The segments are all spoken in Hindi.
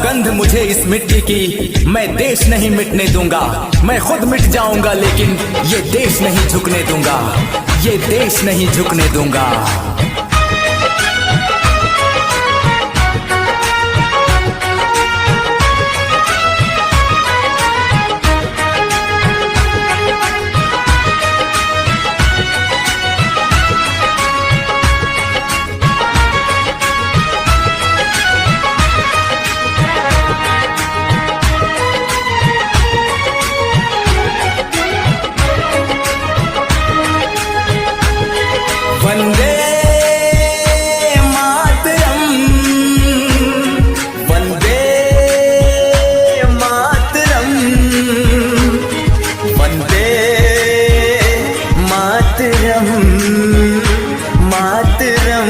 सौगंध मुझे इस मिट्टी की, मैं देश नहीं मिटने दूंगा। मैं खुद मिट जाऊंगा लेकिन ये देश नहीं झुकने दूंगा, ये देश नहीं झुकने दूंगा। वंदे मातरम, वंदे मातरम, वंदे मातरम, मातरम।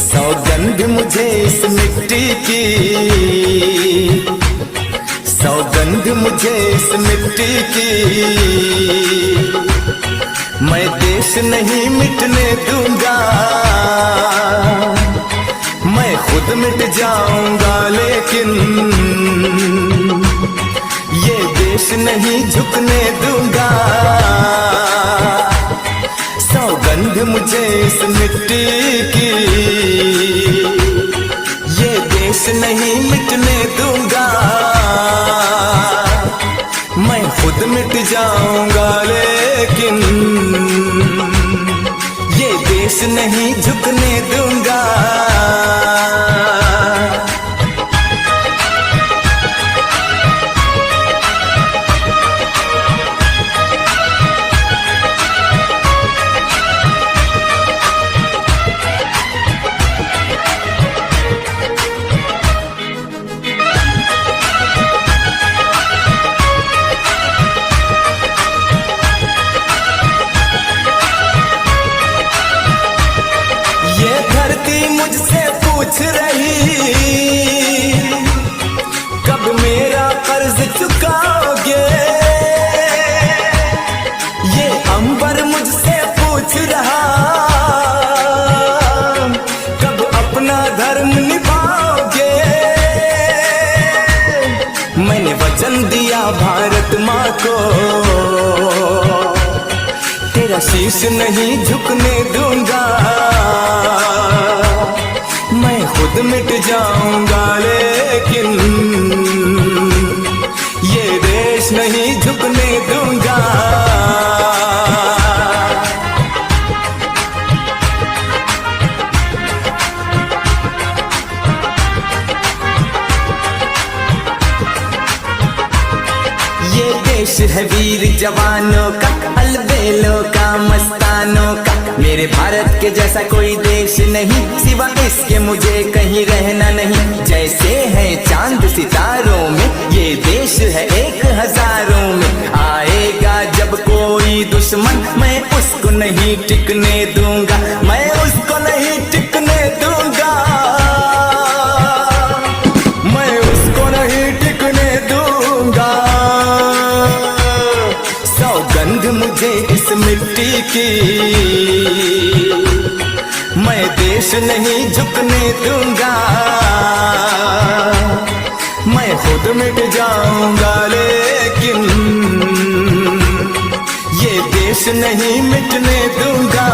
सौगंध मुझे इस मिट्टी की, सौगंध मुझे इस मिट्टी की, मैं देश नहीं मिटने दूंगा। मैं खुद मिट जाऊंगा लेकिन ये देश नहीं झुकने दूंगा। सौगंध मुझे इस मिट्टी की, ये देश नहीं मिटने दूंगा। मैं खुद मिट जाऊंगा लेकिन ये देश नहीं झुकने दूंगा। मुझसे पूछ रही कब मेरा कर्ज चुकाओगे, ये अंबर मुझसे पूछ रहा कब अपना धर्म निभाओगे। मैंने वचन दिया भारत माँ को, तेरा शीश नहीं झुकने दूंगा। मैं खुद मिट जाऊंगा लेकिन ये देश नहीं झुकने दूंगा। ये देश है वीर जवानों का, अलबेलों का, मस्तानों का। मेरे भारत के जैसा कोई देश नहीं, सिवा इसके मुझे कहीं रहना नहीं। जैसे है चांद सितारों में, ये देश है एक हजारों में। आएगा जब कोई दुश्मन, मैं उसको नहीं टिकने दूंगा, मैं उसको नहीं टिकने दूंगा, मैं उसको नहीं टिकने दूंगा। सौगंध मुझे इस मिट्टी की, मैं देश नहीं झुकने दूंगा। मैं खुद मिट जाऊंगा लेकिन ये देश नहीं मिटने दूंगा।